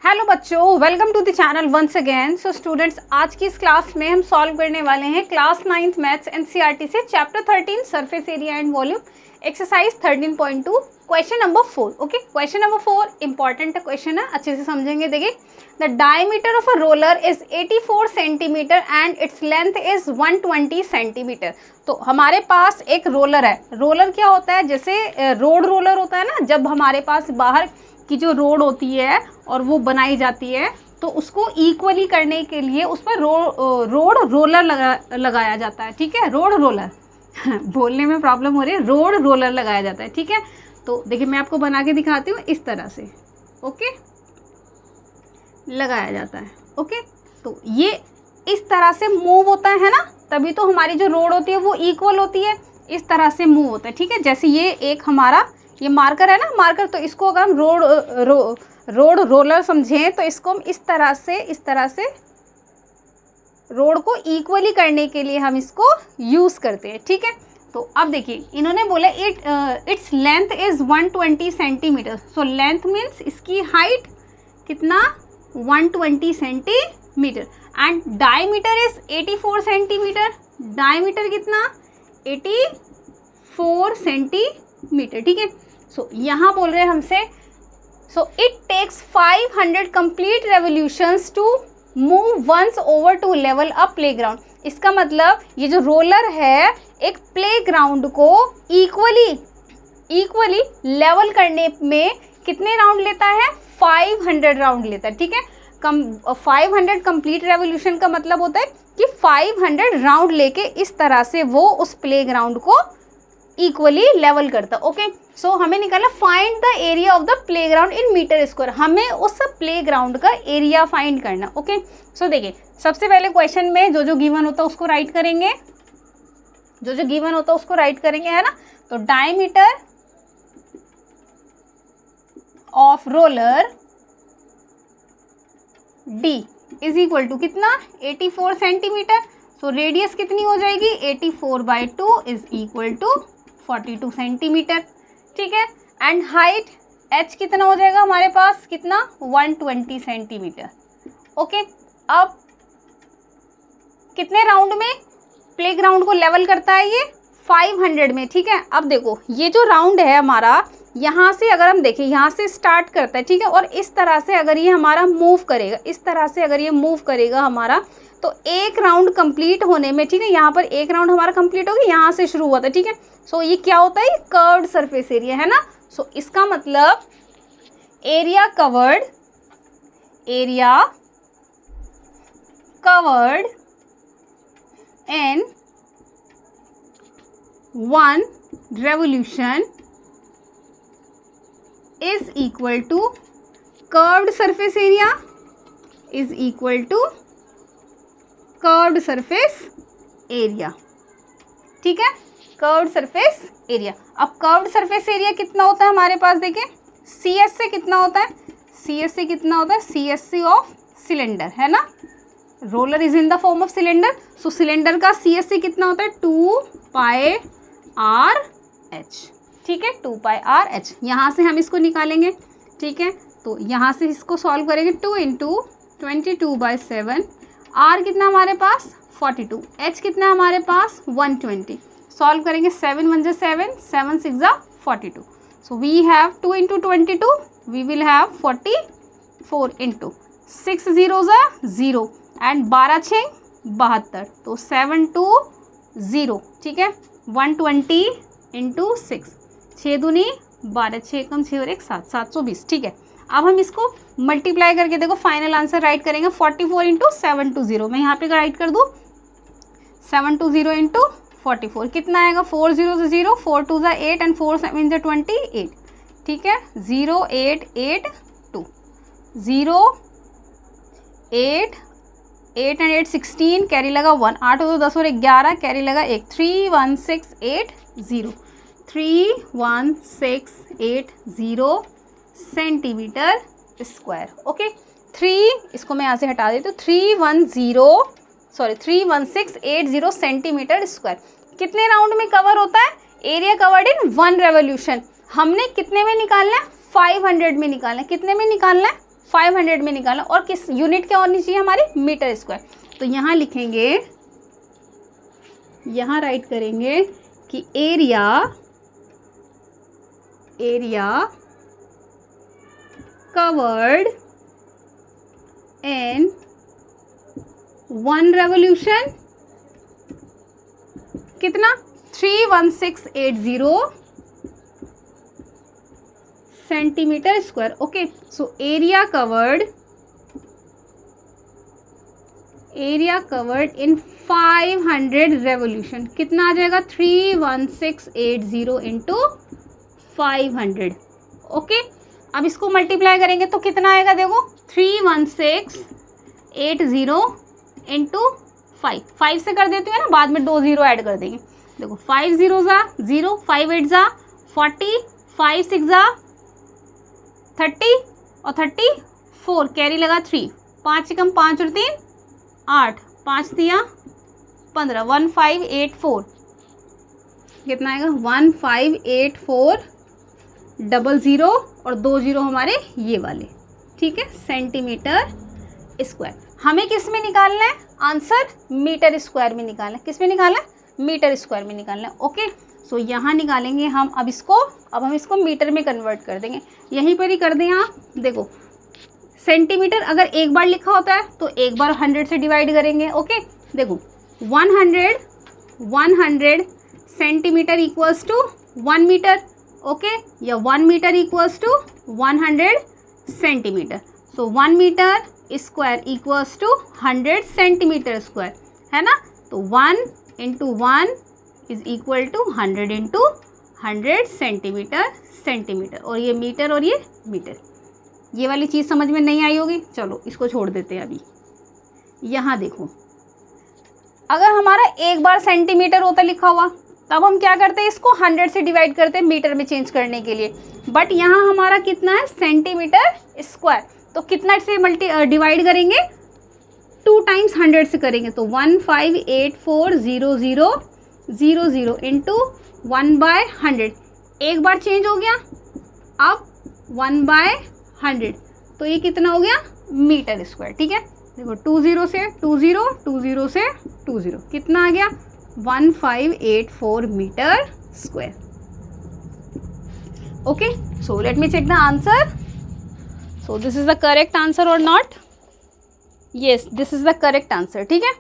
Hello बच्चों, welcome to the channel once again. So students, आज की इस क्लास में हम सॉल्व करने वाले हैं क्लास 9th मैथ्स एनसीईआरटी से chapter 13 surface area and volume exercise 13.2 question number 4। Okay, question number 4 important question है, अच्छे से समझेंगे। देखिए, the diameter of a roller is 84 centimetre and its length is 120 centimetre. तो हमारे पास एक रोलर है। रोलर क्या होता है? जैसे रोड रोलर होता है ना, जब हमारे पास बाहर की जो रोड होती है और वो बनाई जाती है तो उसको इक्वली करने के लिए उस पर रोड रोलर लगाया जाता है। ठीक है, रोड रोलर बोलने में प्रॉब्लम हो रही है, रोड रोलर लगाया जाता है। ठीक है, तो देखिए मैं आपको बना के दिखाती हूँ इस तरह से। ओके, लगाया जाता है। ओके, तो ये इस तरह से मूव होता है ना, तभी तो हमारी जो रोड होती है वो इक्वल होती है, इस तरह से मूव होता है। ठीक है, जैसे ये एक हमारा ये मार्कर है ना, मार्कर, तो इसको अगर हम रोड रोलर समझें तो इसको हम इस तरह से रोड को इक्वली करने के लिए हम इसको यूज़ करते हैं। ठीक है, तो अब देखिए इन्होंने बोला its length is 120 centimetre. So length means इसकी हाइट कितना, 120 centimetre, and diameter is 84 centimetre. Diameter कितना, 84 सेंटीमीटर। ठीक है, सो यहाँ बोल रहे हैं हमसे, so it takes 500 complete revolutions to move once over to level a playground. इसका मतलब ये जो रोलर है एक प्लेग्राउंड को इक्वली लेवल करने में कितने राउंड लेता है, 500 राउंड लेता है। ठीक है, 500 कंप्लीट रेवोल्यूशन का मतलब होता है कि 500 राउंड लेके इस तरह से वो उस प्लेग्राउंड को इक्वली लेवल करता। ओके, सो हमें निकालना find the area of the playground in meter square. हमें उस प्लेग्राउंड का एरिया फाइंड करना। ओके, सो देखिए सबसे पहले क्वेश्चन में जो जो गिवन होता है उसको राइट करेंगे, जो जो गिवन होता है उसको राइट करेंगे, है ना। तो diameter of roller D is equal to कितना, 84 सेंटीमीटर। सो रेडियस कितनी हो जाएगी, 84/2 इज इक्वल टू 42 सेंटीमीटर। ठीक है, एंड हाइट h कितना हो जाएगा हमारे पास, कितना, 120 सेंटीमीटर। ओके, अब कितने राउंड में प्लेग्राउंड को लेवल करता है ये, 500 में। ठीक है, अब देखो ये जो राउंड है हमारा, यहाँ से अगर हम देखें, यहाँ से स्टार्ट करता है। ठीक है, और इस तरह से अगर ये हमारा मूव करेगा, इस तरह से अगर ये मूव करेगा हमारा, तो एक राउंड कंप्लीट होने में, ठीक है, यहाँ पर एक राउंड हमारा कंप्लीट होगा, यहाँ से शुरू हुआ था। ठीक है, सो ये क्या होता है, कर्व्ड सरफेस एरिया है ना। सो इसका मतलब area covered in 1 revolution is equal to curved surface area is equal to curved surface area. ठीक है, कर्व्ड सरफेस एरिया। अब कर्व्ड सरफेस एरिया कितना होता है हमारे पास, देखें CS से कितना होता है, CS से कितना होता है, CSC ऑफ सिलेंडर, है ना। Roller is in the form of cylinder, so cylinder का CSC कितना होता है, 2πRh। ठीक है, 2πRh। यहाँ से हम इसको निकालेंगे। ठीक है, तो यहाँ से इसको सॉल्व करेंगे, 2 × 22/7। R कितना हमारे पास, 42, H कितना हमारे पास, 120। सॉल्व करेंगे, 7 1 7, 7 6 42। So we have 2 × 22, we will have 44 × 6 0 0 and 12 6 72, तो 720। ठीक है, 120 × 6, 6 दूनी 12, 6 कम 6 और 1 7, 720। ठीक है, अब हम इसको मल्टीप्लाई करके देखो फाइनल आंसर राइट करेंगे, 44 × 720। मैं यहाँ पे राइट कर दूँ 720 × 44 कितना आएगा, 4 0 0, 4 2 8 एंड 4 7 28। ठीक है, 0 8 8 2, 0 8 8 एंड 8 16, कैरी लगा 1, 8 2 10 और 11, कैरी लगा 1, 31680 31680 सेंटीमीटर स्क्वायर। ओके, 3 इसको मैं यहाँ से हटा देती हूँ, 31680 सेंटीमीटर स्क्वायर कितने राउंड में कवर होता है, एरिया कवर्ड इन 1 रेवोल्यूशन। हमने कितने में निकालना है, 500 में निकालना है। कितने में निकालना है, 500 में निकालना, और किस यूनिट क्या होनी चाहिए हमारी, मीटर स्क्वायर। तो यहाँ लिखेंगे, यहाँ राइट करेंगे कि एरिया कवर्ड इन 1 रेवोल्यूशन कितना, 31680 centimetre square. Okay, so area covered in 500 revolution कितना आ जाएगा, 31680 इंटू 500। ओके, अब इसको मल्टीप्लाई करेंगे तो कितना आएगा, देखो 31680 इंटू 5 से कर देती हूँ ना, बाद में 2 0 ऐड कर देंगे। देखो 5 0 ज़ा 0, 5 8 ज़ा 40, 5 6 ज़ा 30 और 34, कैरी लगा 3, 5 से कम 5 और 3 8, 5 दिया 15, 1584 कितना आएगा, 158400 और 2 0 हमारे ये वाले, ठीक है, सेंटीमीटर स्क्वायर। हमें किस में निकालना है आंसर, मीटर स्क्वायर में निकालना है। किस में निकालना है, मीटर स्क्वायर में निकालना है। ओके, सो यहाँ निकालेंगे हम अब हम इसको मीटर में कन्वर्ट कर देंगे। यहीं पर ही कर दें आप, देखो सेंटीमीटर अगर एक बार लिखा होता है तो एक बार 100 से डिवाइड करेंगे। ओके, देखो 100 centimeter equals to 1 meter. Okay, या 1 meter equals to 100 centimeter. So 1 meter square equals to 100 centimeter square, है ना। तो 1 into 1 is equal to 100 into 100 centimeter, और ये मीटर और ये मीटर। ये वाली चीज़ समझ में नहीं आई होगी, चलो इसको छोड़ देते हैं अभी। यहाँ देखो, अगर हमारा एक बार सेंटीमीटर होता लिखा हुआ तब हम क्या करते हैं, इसको 100 से डिवाइड करते हैं मीटर में चेंज करने के लिए। बट यहाँ हमारा कितना है, सेंटीमीटर स्क्वायर, तो कितना से डिवाइड करेंगे, 2 टाइम्स 100 से करेंगे। तो 15840000 इंटू 1/100, एक बार चेंज हो गया, अब 1/100, तो ये कितना हो गया, मीटर स्क्वायर। ठीक है, देखो 20 से 20, 20 से 20, कितना आ गया, 1584 metre square. Okay, so let me check the answer. So this is the correct answer और not, yes this is the correct answer. ठीक है,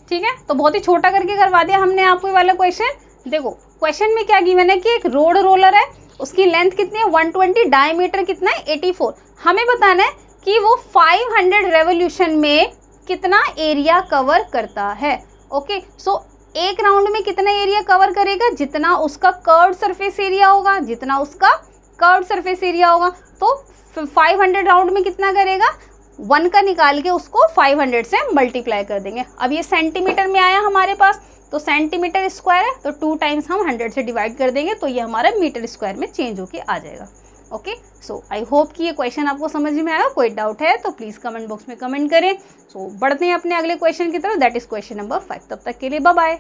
ठीक है, तो बहुत ही छोटा करके करवा दिया हमने आपको ये वाला क्वेश्चन। देखो क्वेश्चन में क्या गिवन है कि एक रोड रोलर है, उसकी लेंथ कितनी है 120, डायमीटर कितना है 84। हमें बताना है कि वो 500 रेवोल्यूशन में कितना एरिया कवर करता है। ओके, सो एक राउंड में कितना एरिया कवर करेगा, जितना उसका कर्व्ड सरफेस एरिया होगा, जितना उसका कर्व्ड सरफेस एरिया होगा। तो 500 राउंड में कितना करेगा, 1 का निकाल के उसको 500 से मल्टीप्लाई कर देंगे। अब ये सेंटीमीटर में आया हमारे पास, तो सेंटीमीटर स्क्वायर है, तो 2 टाइम्स हम 100 से डिवाइड कर देंगे, तो ये हमारा मीटर स्क्वायर में चेंज होके आ जाएगा। ओके, सो आई होप कि ये क्वेश्चन आपको समझ में आया। कोई डाउट है तो प्लीज़ कमेंट बॉक्स में कमेंट करें। सो बढ़ते हैं अपने अगले क्वेश्चन की तरफ, दैट इज क्वेश्चन नंबर 5। तब तक के लिए बाय बाय।